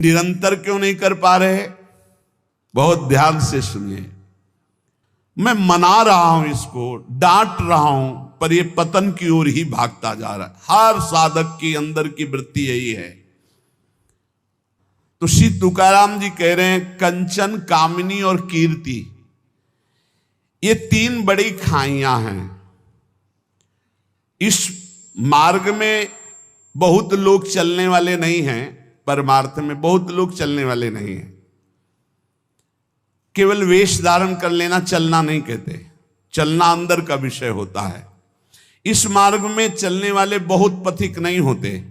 निरंतर क्यों नहीं कर पा रहे? बहुत ध्यान से सुनिए। मैं मना रहा हूं, इसको डांट रहा हूं, पर यह पतन की ओर ही भागता जा रहा है। हर साधक की अंदर की वृत्ति यही है। तो श्री तुकाराम जी कह रहे हैं, कंचन, कामिनी और कीर्ति, ये तीन बड़ी खाइयां हैं। इस मार्ग में बहुत लोग चलने वाले नहीं हैं, परमार्थ में बहुत लोग चलने वाले नहीं हैं। केवल वेश धारण कर लेना चलना नहीं कहते, चलना अंदर का विषय होता है। इस मार्ग में चलने वाले बहुत पथिक नहीं होते।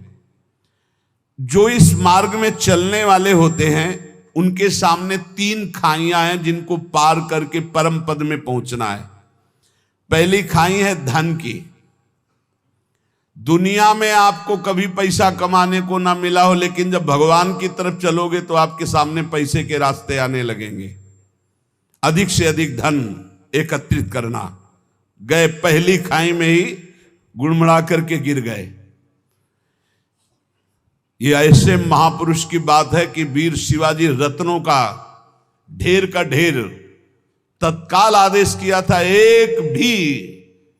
जो इस मार्ग में चलने वाले होते हैं उनके सामने तीन खाइयां हैं जिनको पार करके परम पद में पहुंचना है। पहली खाई है धन की। दुनिया में आपको कभी पैसा कमाने को ना मिला हो, लेकिन जब भगवान की तरफ चलोगे तो आपके सामने पैसे के रास्ते आने लगेंगे। अधिक से अधिक धन एकत्रित करना। गए पहली खाई में ही गुड़मड़ा करके गिर गए। ये ऐसे महापुरुष की बात है कि वीर शिवाजी रत्नों का ढेर तत्काल आदेश किया था, एक भी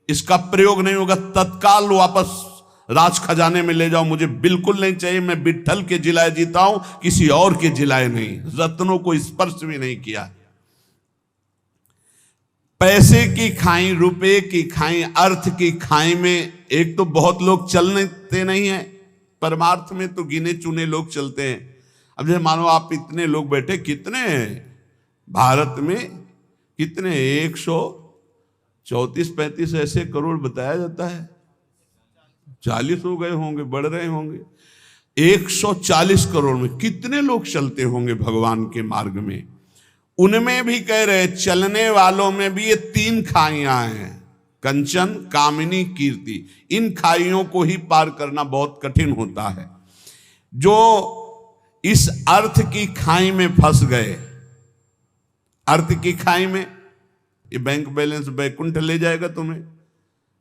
इसका प्रयोग नहीं होगा, तत्काल वापस राज खजाने में ले जाओ, मुझे बिल्कुल नहीं चाहिए। मैं विट्ठल के जिलाए जीता हूं, किसी और के जिलाए नहीं। रत्नों को स्पर्श भी नहीं किया। पैसे की खाई, रुपए की खाई, अर्थ की खाई में एक तो बहुत लोग चलते नहीं है। परमार्थ में तो गिने चुने लोग चलते हैं। अब जैसे मानो आप इतने लोग बैठे, कितने भारत में कितने 134-35 ऐसे करोड़ बताया जाता है। 40 हो गए होंगे, बढ़ रहे होंगे। 140 करोड़ में कितने लोग चलते होंगे भगवान के मार्ग में। उनमें भी कह रहे, चलने वालों में भी ये तीन खाइयां हैं, कंचन, कामिनी, कीर्ति। इन खाइयों को ही पार करना बहुत कठिन होता है। जो इस अर्थ की खाई में फंस गए, अर्थ की खाई में, ये बैंक बैलेंस बैकुंठ ले जाएगा तुम्हें।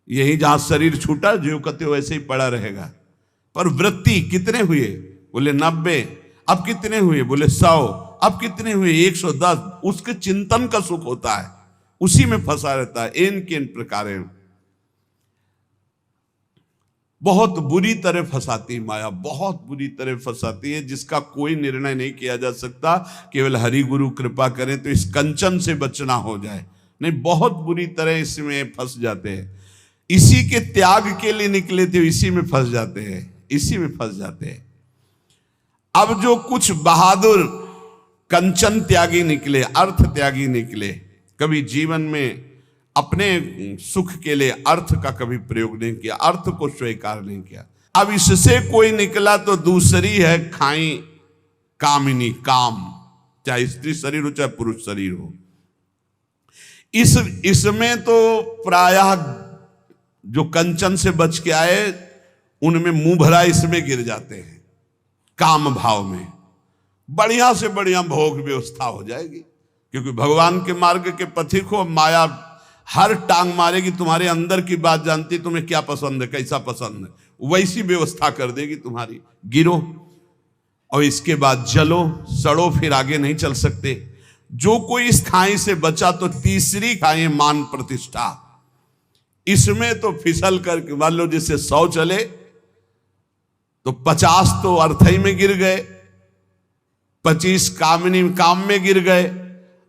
यही जहां शरीर छूटा, जो कहते हो वैसे ही पड़ा रहेगा। पर वृत्ति कितने हुए? बोले 90। अब कितने हुए? बोले 100। अब कितने हुए? 110। उसके चिंतन का सुख होता है, उसी में फंसा रहता है। इन के इन प्रकार बहुत बुरी तरह फंसाती माया, बहुत बुरी तरह फंसाती है, जिसका कोई निर्णय नहीं किया जा सकता। केवल हरि गुरु कृपा करें तो इस कंचन से बचना हो जाए, नहीं बहुत बुरी तरह इसमें फंस जाते हैं। इसी के त्याग के लिए निकले थे, इसी में फंस जाते हैं, इसी में फंस जाते हैं। अब जो कुछ बहादुर कंचन त्यागी निकले, अर्थ त्यागी निकले, कभी जीवन में अपने सुख के लिए अर्थ का कभी प्रयोग नहीं किया, अर्थ को स्वीकार नहीं किया। अब इससे कोई निकला तो दूसरी है खाई कामिनी, काम, चाहे स्त्री शरीर हो चाहे पुरुष शरीर हो। इसमें तो प्रायः जो कंचन से बच के आए उनमें मुंह भरा इसमें गिर जाते हैं। काम भाव में बढ़िया से बढ़िया भोग व्यवस्था हो जाएगी, क्योंकि भगवान के मार्ग के पथिक हो। माया हर टांग मारेगी, तुम्हारे अंदर की बात जानती, तुम्हें क्या पसंद है, कैसा पसंद है, वैसी व्यवस्था कर देगी तुम्हारी। गिरो और इसके बाद जलो, सड़ो, फिर आगे नहीं चल सकते। जो कोई इस खाई से बचा तो तीसरी खाई मान प्रतिष्ठा। इसमें तो फिसल कर मान लो जैसे 100 चले तो 50 तो अर्थई में गिर गए, 25 कामिनी काम में गिर गए।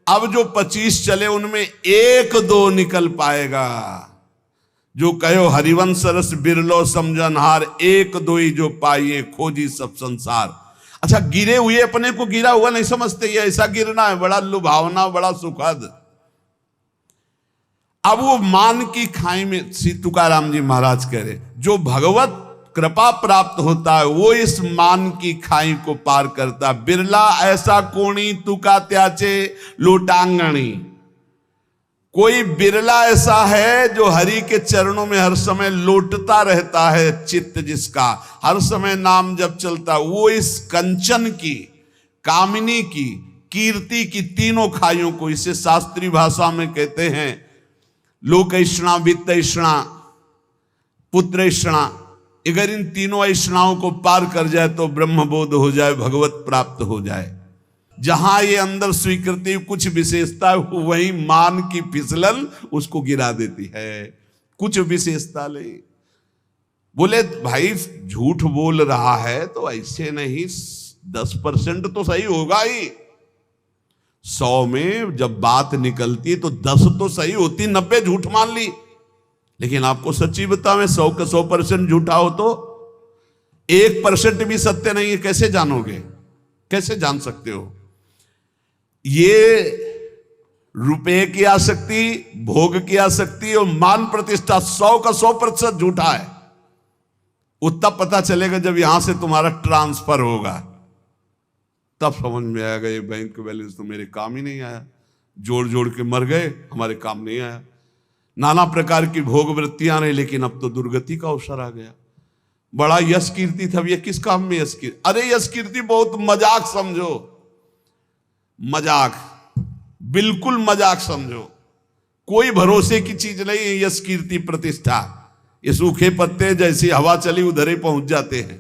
अब जो 25 चले उनमें 1-2 निकल पाएगा। जो कहो हरिवंश रस बिरलो समझनहार, 1-2 ही जो पाइए खोजी सब संसार। अच्छा, गिरे हुए अपने को गिरा हुआ नहीं समझते, ये ऐसा गिरना है बड़ा लुभावना, बड़ा सुखद। अब वो मान की खाई में श्री तुकाराम जी महाराज कह रहे, जो भगवत कृपा प्राप्त होता है वो इस मान की खाई को पार करता। बिरला ऐसा कोणी तुका त्याचे लोटांगणी। कोई बिरला ऐसा है जो हरि के चरणों में हर समय लोटता रहता है, चित्त जिसका हर समय नाम जब चलता। वो इस कंचन की, कामिनी की, कीर्ति की तीनों खाइयों को, इसे शास्त्रीय भाषा में कहते हैं लोक ऐषणा, वित्त ऐषणा, पुत्र ऐषणा, अगर इन तीनों ऐष्णाओं को पार कर जाए तो ब्रह्मबोध हो जाए, भगवत प्राप्त हो जाए। जहां ये अंदर स्वीकृति कुछ विशेषता, वही मान की फिसलन उसको गिरा देती है। कुछ विशेषता नहीं। बोले भाई झूठ बोल रहा है तो ऐसे नहीं, 10% तो सही होगा ही। 100 में जब बात निकलती तो 10 तो सही होती, 90 झूठ मान ली। लेकिन आपको सच्ची बताऊं, 100 का 100% झूठा हो तो 1% भी सत्य नहीं है। कैसे जानोगे? कैसे जान सकते हो? ये रुपए की आसक्ति, भोग की आसक्ति और मान प्रतिष्ठा 100 का 100% झूठा है। वो तब पता चलेगा जब यहां से तुम्हारा ट्रांसफर होगा, तब समझ में आएगा ये बैंक बैलेंस तो मेरे काम ही नहीं आया। जोड़ जोड़ के मर गए, हमारे काम नहीं आया। नाना प्रकार की भोग वृत्तियां रही, लेकिन अब तो दुर्गति का अवसर आ गया। बड़ा यश कीर्ति था, ये किस काम में यश कीर्ति? अरे यश कीर्ति बहुत मजाक समझो, मजाक, बिल्कुल मजाक समझो। कोई भरोसे की चीज नहीं है यश कीर्ति प्रतिष्ठा। ये सूखे पत्ते जैसी हवा चली उधर ही पहुंच जाते हैं।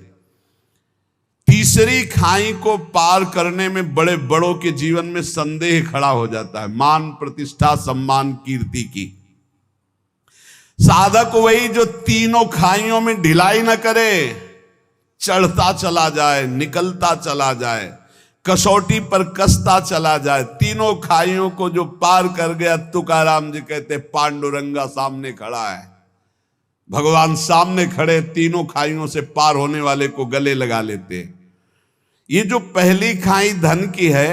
तीसरी खाई को पार करने में बड़े बड़ों के जीवन में संदेह खड़ा हो जाता है, मान प्रतिष्ठा सम्मान कीर्ति की। साधक वही जो तीनों खाइयों में ढिलाई न करे, चढ़ता चला जाए, निकलता चला जाए, कसौटी पर कसता चला जाए। तीनों खाइयों को जो पार कर गया, तुकाराम जी कहते पांडुरंगा सामने खड़ा है। भगवान सामने खड़े, तीनों खाइयों से पार होने वाले को गले लगा लेते। ये जो पहली खाई धन की है,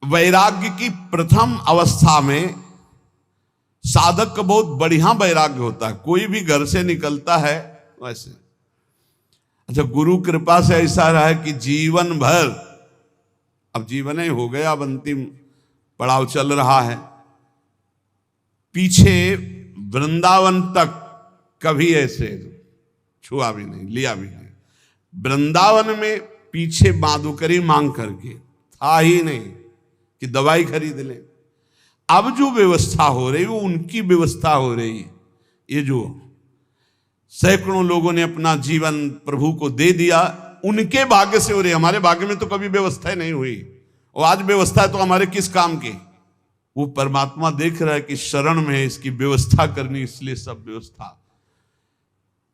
वैराग्य की प्रथम अवस्था में साधक का बहुत बढ़िया वैराग्य होता है। कोई भी घर से निकलता है वैसे, अच्छा गुरु कृपा से ऐसा रहा है कि जीवन भर, अब जीवन ही हो गया, अब अंतिम पड़ाव चल रहा है, पीछे वृंदावन तक कभी ऐसे छुआ भी नहीं, लिया भी नहीं। वृंदावन में पीछे माधुकरी मांग करके था ही नहीं कि दवाई खरीद ले। अब जो व्यवस्था हो रही है वो उनकी व्यवस्था हो रही है। ये जो सैकड़ों लोगों ने अपना जीवन प्रभु को दे दिया, उनके भाग्य से हो रही है। हमारे भाग्य में तो कभी व्यवस्था नहीं हुई, और आज व्यवस्था है तो हमारे किस काम की? वो परमात्मा देख रहा है कि शरण में है, इसकी व्यवस्था करनी, इसलिए सब व्यवस्था।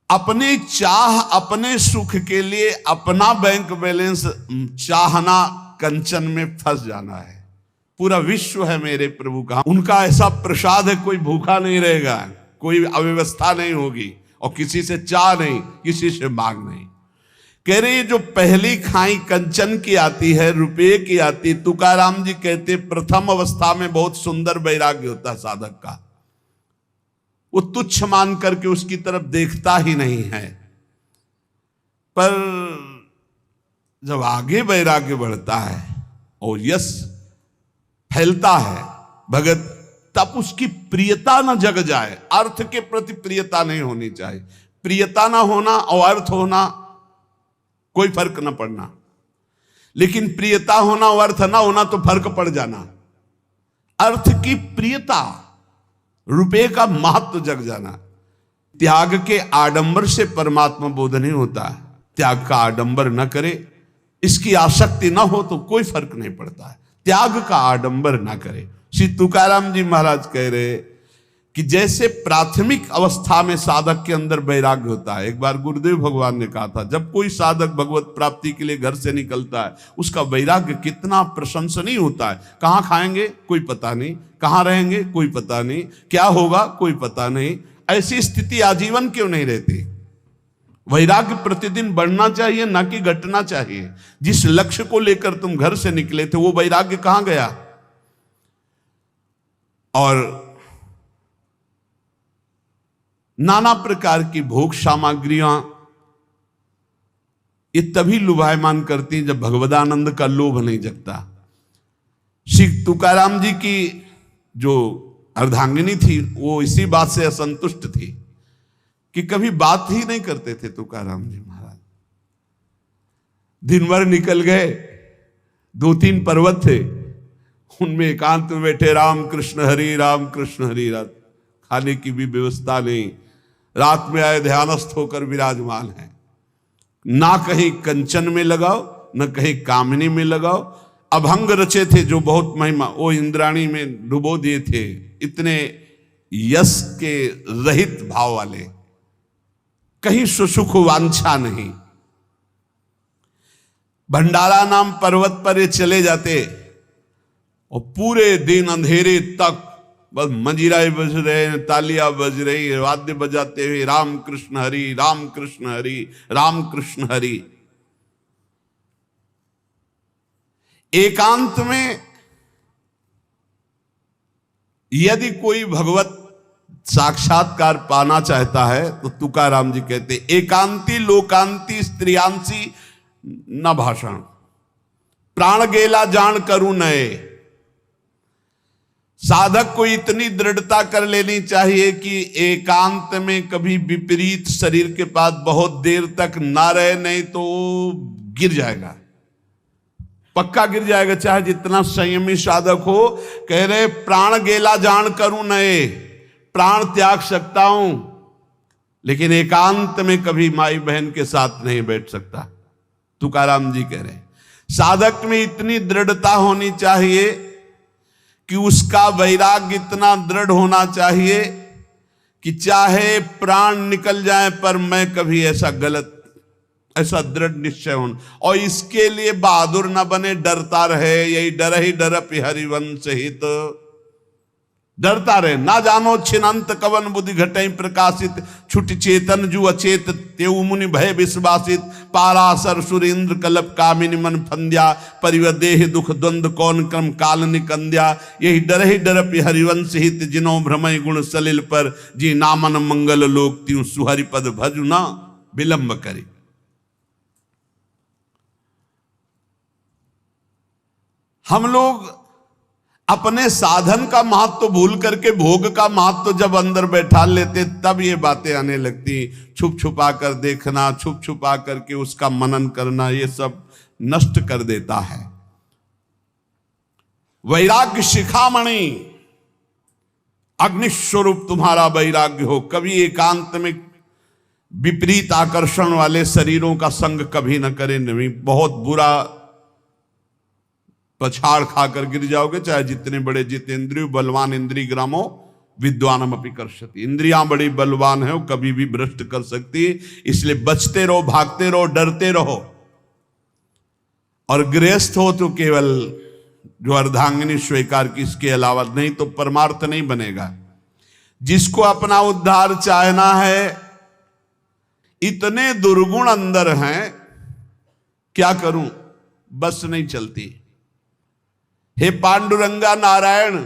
अपने चाह, अपने सुख के लिए अपना बैंक बैलेंस चाहना, कंचन में फंस जाना है। पूरा विश्व है मेरे प्रभु का, उनका ऐसा प्रसाद है, कोई भूखा नहीं रहेगा, कोई अव्यवस्था नहीं होगी, और किसी से चाह नहीं, किसी से मांग नहीं। कह रही जो पहली खाई कंचन की आती है, रुपये की आती, तुकाराम जी कहते प्रथम अवस्था में बहुत सुंदर वैराग्य होता है साधक का। वो तुच्छ मान करके उसकी तरफ देखता ही नहीं है। पर जब आगे वैराग्य बढ़ता है और यश फैलता है भगत, तब उसकी प्रियता न जग जाए। अर्थ के प्रति प्रियता नहीं होनी चाहिए। प्रियता ना होना और अर्थ होना कोई फर्क न पड़ना, लेकिन प्रियता होना और अर्थ ना होना तो फर्क पड़ जाना। अर्थ की प्रियता, रुपये का महत्व जग जाना। त्याग के आडंबर से परमात्मा बोध नहीं होता। त्याग का आडंबर न करे, इसकी आसक्ति न हो तो कोई फर्क नहीं पड़ता है। त्याग का आडंबर ना करे। श्री तुकाराम जी महाराज कह रहे कि जैसे प्राथमिक अवस्था में साधक के अंदर वैराग्य होता है। एक बार गुरुदेव भगवान ने कहा था, जब कोई साधक भगवत प्राप्ति के लिए घर से निकलता है, उसका वैराग्य कितना प्रशंसनीय होता है। कहाँ खाएंगे कोई पता नहीं, कहाँ रहेंगे कोई पता नहीं, क्या होगा कोई पता नहीं। ऐसी स्थिति आजीवन क्यों नहीं रहती? वैराग्य प्रतिदिन बढ़ना चाहिए, ना कि घटना चाहिए। जिस लक्ष्य को लेकर तुम घर से निकले थे, वो वैराग्य कहां गया? और नाना प्रकार की भोग सामग्रियां ये तभी लुभायमान करती जब भगवदानंद का लोभ नहीं जगता। श्री तुकाराम जी की जो अर्धांगिनी थी, वो इसी बात से असंतुष्ट थी कि कभी बात ही नहीं करते थे तुकाराम जी महाराज। दिन भर निकल गए, 2-3 पर्वत थे, उनमें एकांत में बैठे राम कृष्ण हरि राम कृष्ण हरि राम। खाने की भी व्यवस्था नहीं, रात में आए ध्यानस्थ होकर विराजमान है। ना कहीं कंचन में लगाओ, न कहीं कामिनी में लगाओ। अभंग रचे थे जो बहुत महिमा, वो इंद्राणी में डुबो दिए थे, इतने यश के रहित भाव वाले, कहीं सुसुख वांछा नहीं। भंडारा नाम पर्वत पर ये चले जाते और पूरे दिन अंधेरे तक बस मंजीराएं बज रहे हैं, तालियां बज रही, वाद्य बजाते हुए राम कृष्ण हरि, राम कृष्ण हरि, राम कृष्ण हरि। एकांत में यदि कोई भगवत साक्षात्कार पाना चाहता है तो तुकाराम जी कहते, एकांती लोकांती स्त्रियांसी न भाषण, प्राण गेला जान करूं नए। साधक को इतनी दृढ़ता कर लेनी चाहिए कि एकांत में कभी विपरीत शरीर के पास बहुत देर तक ना रहे, नहीं तो गिर जाएगा, पक्का गिर जाएगा, चाहे जितना संयमी साधक हो। कह रहे प्राण गेला जान करूं नए, प्राण त्याग सकता हूं लेकिन एकांत में कभी माई बहन के साथ नहीं बैठ सकता। तुकाराम जी कह रहे साधक में इतनी दृढ़ता होनी चाहिए कि उसका वैराग्य इतना दृढ़ होना चाहिए कि चाहे प्राण निकल जाए पर मैं कभी ऐसा गलत, ऐसा दृढ़ निश्चय होना। और इसके लिए बहादुर न बने, डरता रहे, यही डर ही डरप हरिवंश हित, डरता रहे। ना जानो छिनंत कवन बुद्धि घटई प्रकाशित, छुट चेतन जु अचेत तेउ मुनि भय विश्वासित, पारासर सुरेंद्र कलप कामिनी मन फंद्या, परिवदेह दुख द्वंद कौन क्रम काल निकंद्या, यही डर ही डरप हरिवंश हित, जिनो भ्रमय गुण सलिल पर, जी नामन मंगल लोक त्यों सुहरिपद भजु ना विलंब करी। हम लोग अपने साधन का महत्व भूल करके भोग का महत्व जब अंदर बैठा लेते तब ये बातें आने लगती। छुप छुपा कर देखना, छुप छुपा करके उसका मनन करना, ये सब नष्ट कर देता है। वैराग्य शिखामणि, अग्निस्वरूप तुम्हारा वैराग्य हो। कभी एकांत में विपरीत आकर्षण वाले शरीरों का संग कभी न करें, नहीं बहुत बुरा पछाड़ खाकर गिर जाओगे। चाहे जितने बड़े जितेंद्रिय बलवान इंद्रिय ग्रामो विद्वानम अपि कर्षति, इंद्रियां बड़ी बलवान है, वो कभी भी भ्रष्ट कर सकती है। इसलिए बचते रहो, भागते रहो, डरते रहो। और गृहस्थ हो तो केवल जो अर्धांगिनी स्वीकार की, इसके अलावा नहीं तो परमार्थ नहीं बनेगा। जिसको अपना उद्धार चाहना है, इतने दुर्गुण अंदर हैं, क्या करूं, बस नहीं चलती। हे पांडुरंगा नारायण,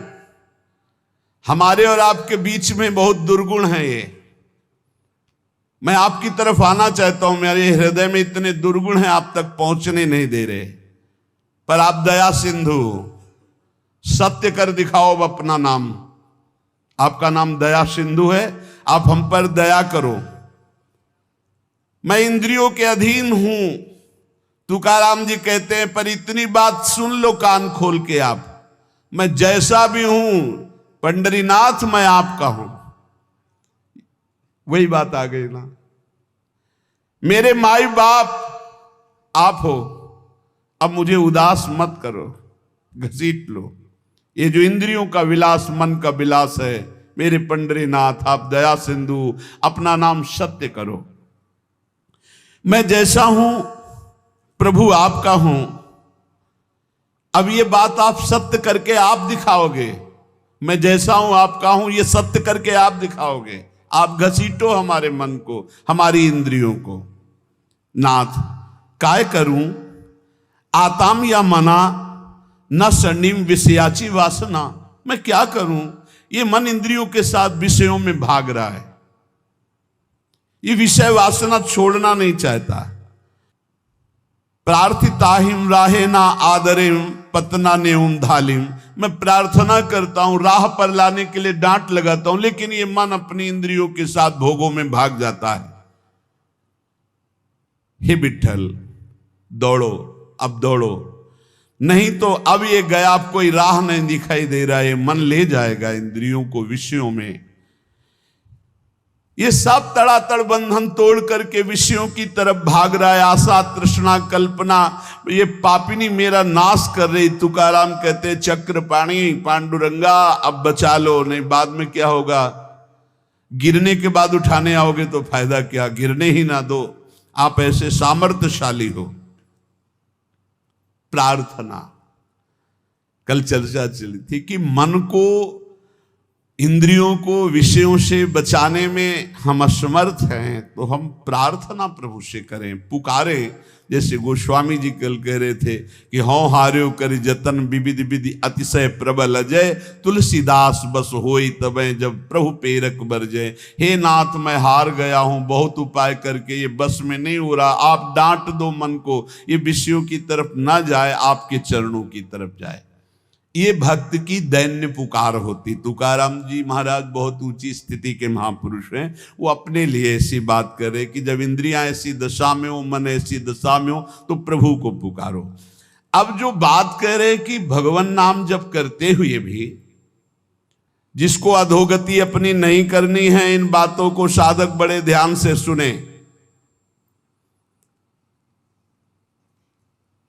हमारे और आपके बीच में बहुत दुर्गुण है ये। मैं आपकी तरफ आना चाहता हूं, मेरे हृदय में इतने दुर्गुण हैं, आप तक पहुंचने नहीं दे रहे। पर आप दया सिंधु, सत्य कर दिखाओ अब अपना नाम। आपका नाम दया सिंधु है, आप हम पर दया करो। मैं इंद्रियों के अधीन हूं, तुकाराम जी कहते हैं, पर इतनी बात सुन लो कान खोल के आप, मैं जैसा भी हूं पंडरीनाथ मैं आपका हूं। वही बात आ गई ना, मेरे माई बाप आप हो, अब मुझे उदास मत करो, घसीट लो। ये जो इंद्रियों का विलास, मन का विलास है, मेरे पंडरीनाथ आप दया सिंधु अपना नाम सत्य करो। मैं जैसा हूं प्रभु आपका हूं। अब ये बात आप सत्य करके आप दिखाओगे। मैं जैसा हूं आपका हूं, ये सत्य करके आप दिखाओगे। आप घसीटो हमारे मन को, हमारी इंद्रियों को। नाथ काय करूं आताम या मना, न सन्निम विषयाची वासना। मैं क्या करूं, ये मन इंद्रियों के साथ विषयों में भाग रहा है, ये विषय वासना छोड़ना नहीं चाहता। प्रार्थिताहिम राहे ना आदरिम पतना नेउम धालिम। मैं प्रार्थना करता हूं, राह पर लाने के लिए डांट लगाता हूं, लेकिन ये मन अपनी इंद्रियों के साथ भोगों में भाग जाता है। हे विठ्ठल दौड़ो, अब दौड़ो, नहीं तो अब ये गया, अब कोई राह नहीं दिखाई दे रहा है, मन ले जाएगा इंद्रियों को विषयों में। ये सब तड़ातड़ बंधन तोड़ करके विषयों की तरफ भाग रहा है। आशा, तृष्णा, कल्पना, ये पापिनी मेरा नाश कर रही। तुकाराम कहते चक्रपाणी पांडुरंगा अब बचा लो, नहीं बाद में क्या होगा। गिरने के बाद उठाने आओगे तो फायदा क्या, गिरने ही ना दो। आप ऐसे सामर्थ्यशाली हो। प्रार्थना, कल चर्चा चली थी कि मन को, इंद्रियों को विषयों से बचाने में हम असमर्थ हैं, तो हम प्रार्थना प्रभु से करें, पुकारें। जैसे गोस्वामी जी कल कह रहे थे कि हों हार्यो कर जतन विविध विधि अतिशय प्रबल अजय, तुलसीदास बस होई तबे जब प्रभु पेरक बरजय। हे नाथ मैं हार गया हूं, बहुत उपाय करके ये बस में नहीं हो रहा। आप डांट दो मन को, ये विषयों की तरफ ना जाए, आपके चरणों की तरफ जाए। ये भक्त की दैन्य पुकार होती। तुकाराम जी महाराज बहुत ऊंची स्थिति के महापुरुष हैं। वो अपने लिए ऐसी बात करे कि जब इंद्रियां ऐसी दशा में हो, मन ऐसी दशा में हो, तो प्रभु को पुकारो। अब जो बात कह रहे कि भगवान नाम जप करते हुए भी जिसको अधोगति अपनी नहीं करनी है, इन बातों को साधक बड़े ध्यान से सुने।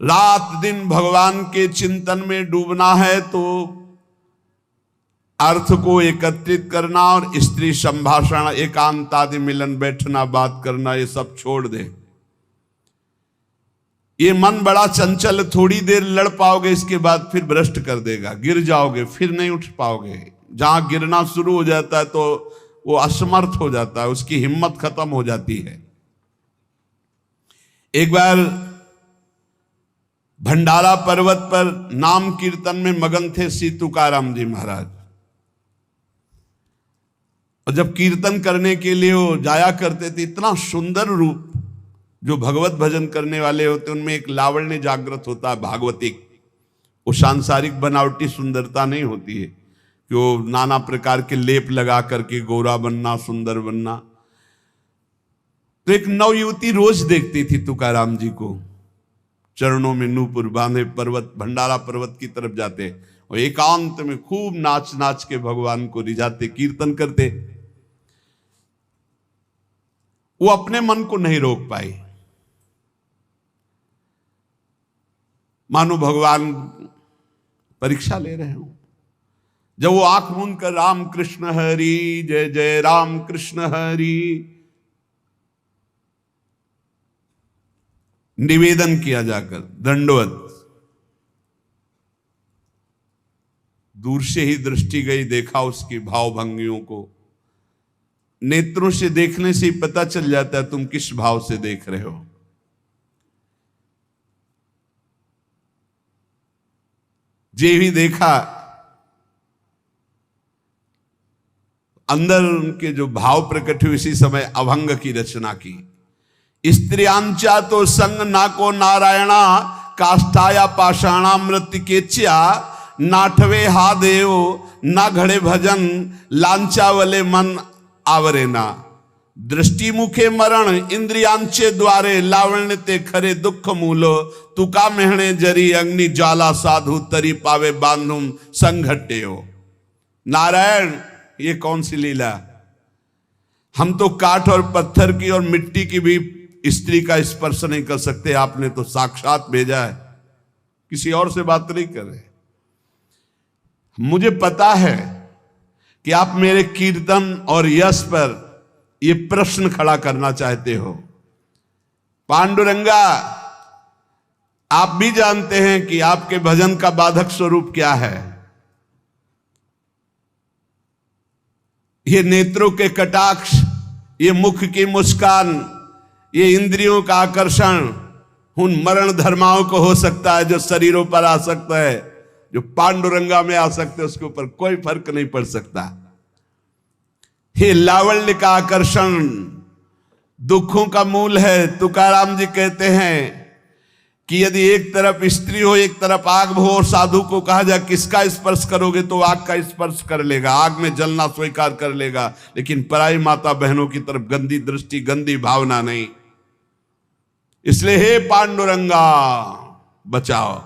रात दिन भगवान के चिंतन में डूबना है तो अर्थ को एकत्रित करना और स्त्री संभाषण, एकांत आदि मिलन, बैठना, बात करना, ये सब छोड़ दे। ये मन बड़ा चंचल, थोड़ी देर लड़ पाओगे, इसके बाद फिर भ्रष्ट कर देगा, गिर जाओगे, फिर नहीं उठ पाओगे। जहां गिरना शुरू हो जाता है तो वो असमर्थ हो जाता है, उसकी हिम्मत खत्म हो जाती है। एक बार भंडारा पर्वत पर नाम कीर्तन में मगन थे श्री तुकाराम जी महाराज। और जब कीर्तन करने के लिए वो जाया करते थे, इतना सुंदर रूप, जो भगवत भजन करने वाले होते उनमें एक लावण्य जागृत होता है, भागवतिक। वो सांसारिक बनावटी सुंदरता नहीं होती है कि वो नाना प्रकार के लेप लगा करके गोरा बनना, सुंदर बनना। तो एक नवयुवती रोज देखती थी तुकाराम जी को, चरणों में नूपुर बांधे पर्वत, भंडारा पर्वत की तरफ जाते और एकांत में खूब नाच नाच के भगवान को रिझाते, कीर्तन करते। वो अपने मन को नहीं रोक पाई, मानो भगवान परीक्षा ले रहे हो। जब वो आंख मूंद कर राम कृष्ण हरि जय जय राम कृष्ण हरि निवेदन किया जाकर, दंडवत, दूर से ही दृष्टि गई, देखा उसकी भाव भंगियों को। नेत्रों से देखने से ही पता चल जाता है तुम किस भाव से देख रहे हो। जे भी देखा, अंदर उनके जो भाव प्रकट हुए, इसी समय अभंग की रचना की। स्त्रियांचा तो संग ना को नारायणा, काष्ठाया पाषाणा मृत्यु केच्या, नाठवे हा देव ना घड़े भजन, लांचावले मन आवरेना। दृष्टि मुखे मरण इंद्रियांचे द्वारे, लावण्य ते खरे दुख मूलो, तुका मेहणे जरी अग्नि ज्वाला, साधु तरी पावे बांधुम संघटे हो। नारायण, ये कौन सी लीला। हम तो काठ और पत्थर की और मिट्टी की भी स्त्री का स्पर्श नहीं कर सकते, आपने तो साक्षात भेजा है, किसी और से बात नहीं कर रहे। मुझे पता है कि आप मेरे कीर्तन और यश पर ये प्रश्न खड़ा करना चाहते हो। पांडुरंगा, आप भी जानते हैं कि आपके भजन का बाधक स्वरूप क्या है। ये नेत्रों के कटाक्ष, ये मुख की मुस्कान, ये इंद्रियों का आकर्षण उन मरण धर्माओं को हो सकता है जो शरीरों पर आ सकता है। जो पांडुरंगा में आ सकते, उसके ऊपर कोई फर्क नहीं पड़ सकता। ये लावण्य का आकर्षण दुखों का मूल है। तुकाराम जी कहते हैं कि यदि एक तरफ स्त्री हो, एक तरफ आग हो, और साधु को कहा जाए किसका स्पर्श करोगे, तो आग का स्पर्श कर लेगा, आग में जलना स्वीकार कर लेगा। लेकिन पराई माता बहनों की तरफ गंदी दृष्टि, गंदी भावना नहीं। इसलिए हे पांडुरंगा बचाओ।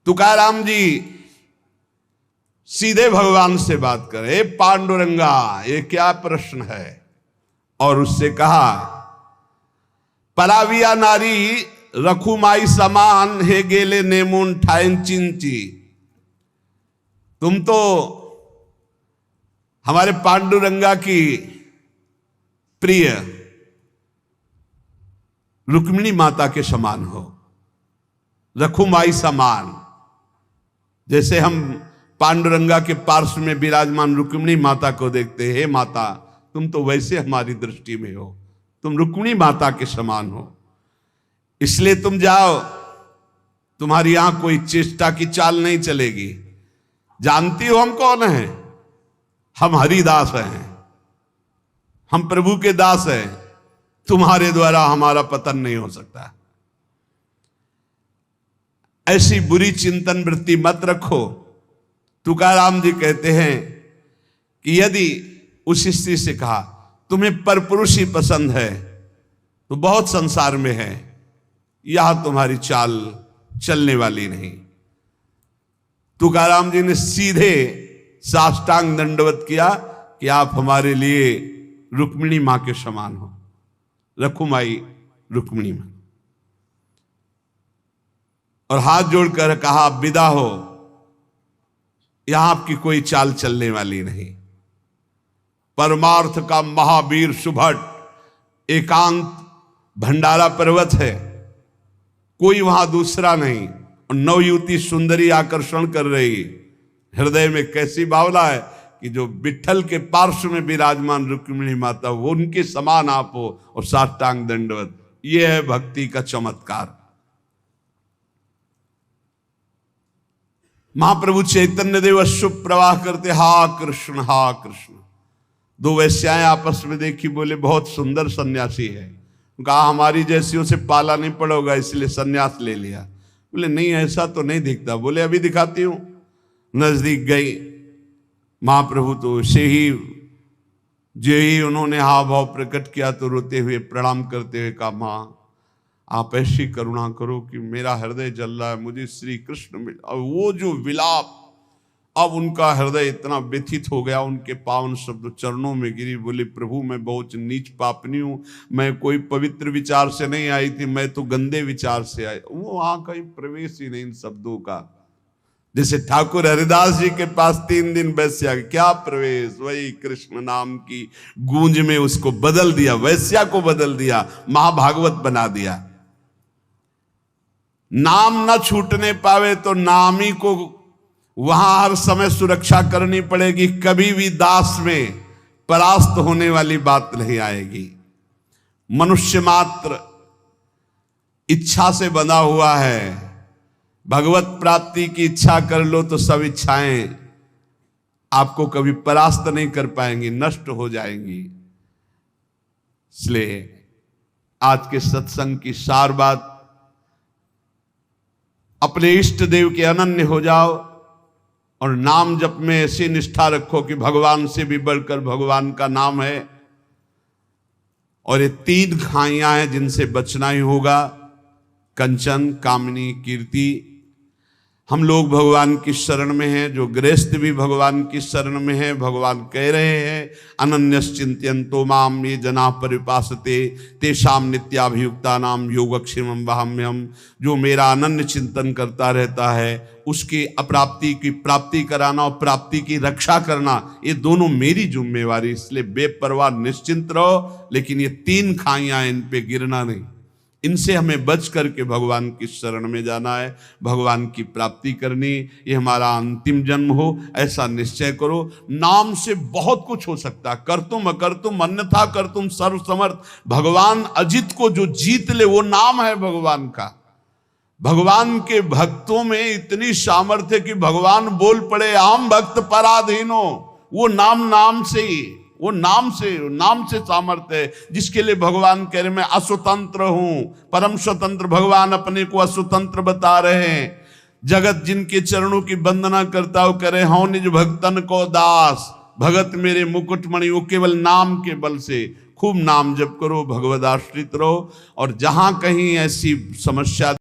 तुकाराम जी सीधे भगवान से बात करे, पांडुरंगा ये क्या प्रश्न है। और उससे कहा, पराविया नारी रखुमाई समान हे गेले नेमुन ठाइन चिंची। तुम तो हमारे पांडुरंगा की प्रिय रुक्मिणी माता के समान हो, रखुमाई समान। जैसे हम पांडुरंगा के पार्श्व में विराजमान रुक्मिणी माता को देखते, हे माता तुम तो वैसे हमारी दृष्टि में हो, तुम रुक्मिणी माता के समान हो, इसलिए तुम जाओ, तुम्हारी यहां कोई चेष्टा की चाल नहीं चलेगी। जानती हो हम कौन हैं? हम हरिदास हैं, हम प्रभु के दास हैं, तुम्हारे द्वारा हमारा पतन नहीं हो सकता। ऐसी बुरी चिंतन वृत्ति मत रखो। तुकाराम जी कहते हैं कि यदि उस स्त्री से कहा तुम्हें परपुरुष ही पसंद है तो बहुत संसार में है, यह तुम्हारी चाल चलने वाली नहीं। तुकाराम जी ने सीधे साष्टांग दंडवत किया कि आप हमारे लिए रुक्मिणी मां के समान हो, रखुमाई रुक्मिणी मां। और हाथ जोड़कर कहा, विदा हो, यहां आपकी कोई चाल चलने वाली नहीं। परमार्थ का महावीर सुभट एकांत भंडारा पर्वत है, कोई वहां दूसरा नहीं। और नवयुवती सुंदरी आकर्षण कर रही, हृदय में कैसी भावना है कि जो विठ्ठल के पार्श्व में विराजमान रुक्मिणी माता वो उनके समान आप हो, और साष्टांग दंडवत। यह है भक्ति का चमत्कार। महाप्रभु चैतन्य देव अश्रुभ प्रवाह करते, हा कृष्ण हा कृष्ण। दो वैश्याएं आपस में देखी, बोले बहुत सुंदर सन्यासी है। कहा हमारी जैसियों से पाला नहीं पड़ोगा इसलिए सन्यास ले लिया। बोले नहीं ऐसा तो नहीं दिखता। बोले अभी दिखाती हूं। नजदीक गई महाप्रभु तो उसे ही जो ही उन्होंने हाव भाव प्रकट किया तो रोते हुए प्रणाम करते हुए कहा, माँ आप ऐसी करुणा करो कि मेरा हृदय जल रहा है, मुझे श्री कृष्ण मिल। और वो जो विलाप, अब उनका हृदय इतना व्यथित हो गया, उनके पावन शब्द चरणों में गिरी। बोले प्रभु मैं बहुत नीच पापनी हूं, मैं कोई पवित्र विचार से नहीं आई थी, मैं तो गंदे विचार से आई। वो वहां कहीं प्रवेश ही नहीं इन शब्दों का। जैसे ठाकुर हरिदास जी के पास 3 दिन वैश्या, क्या प्रवेश, वही कृष्ण नाम की गूंज में उसको बदल दिया, वैश्या को बदल दिया, महाभागवत बना दिया। नाम न छूटने पावे तो नामी को वहां हर समय सुरक्षा करनी पड़ेगी, कभी भी दास में परास्त होने वाली बात नहीं आएगी। मनुष्य मात्र इच्छा से बंधा हुआ है, भगवत प्राप्ति की इच्छा कर लो तो सब इच्छाएं आपको कभी परास्त नहीं कर पाएंगी, नष्ट हो जाएंगी। इसलिए आज के सत्संग की सार बात, अपने इष्ट देव के अनन्य हो जाओ और नाम जप में ऐसी निष्ठा रखो कि भगवान से भी बढ़कर भगवान का नाम है। और ये 3 खाइयां हैं जिनसे बचना ही होगा, कंचन, कामनी, कीर्ति। हम लोग भगवान की शरण में हैं, जो गृहस्थ भी भगवान की शरण में है। भगवान कह रहे हैं, अनन्यश्चिंत्यन्तो माम ये जना परिपासते तेषाम नित्याभियुक्ता नाम योगक्षेमं वहाम्यहम्। जो मेरा अनन्य चिंतन करता रहता है उसकी अप्राप्ति की प्राप्ति कराना और प्राप्ति की रक्षा करना, ये दोनों मेरी जिम्मेवारी। इसलिए बेपरवाह निश्चिंत रहो, लेकिन ये 3 खाइयां इन पे गिरना नहीं। इनसे हमें बच करके भगवान की शरण में जाना है, भगवान की प्राप्ति करनी। ये हमारा अंतिम जन्म हो ऐसा निश्चय करो। नाम से बहुत कुछ हो सकता है, करतुम अकर्तुम अन्यथा करतुम सर्वसमर्थ। भगवान अजित को जो जीत ले वो नाम है भगवान का। भगवान के भक्तों में इतनी सामर्थ्य कि भगवान बोल पड़े आम भक्त पराधीनो, वो नाम से ही, वो नाम से सामर्थ्य है, जिसके लिए भगवान कह रहे मैं असुतंत्र हूं, परम स्वतंत्र। भगवान अपने को असुतंत्र बता रहे हैं। जगत जिनके चरणों की वंदना करता हो करे हूं निज भक्तन को दास, भगत मेरे मुकुटमणि। वो केवल नाम के बल से खूब नाम जप करो, भगवदाश्रित रहो। और जहां कहीं ऐसी समस्या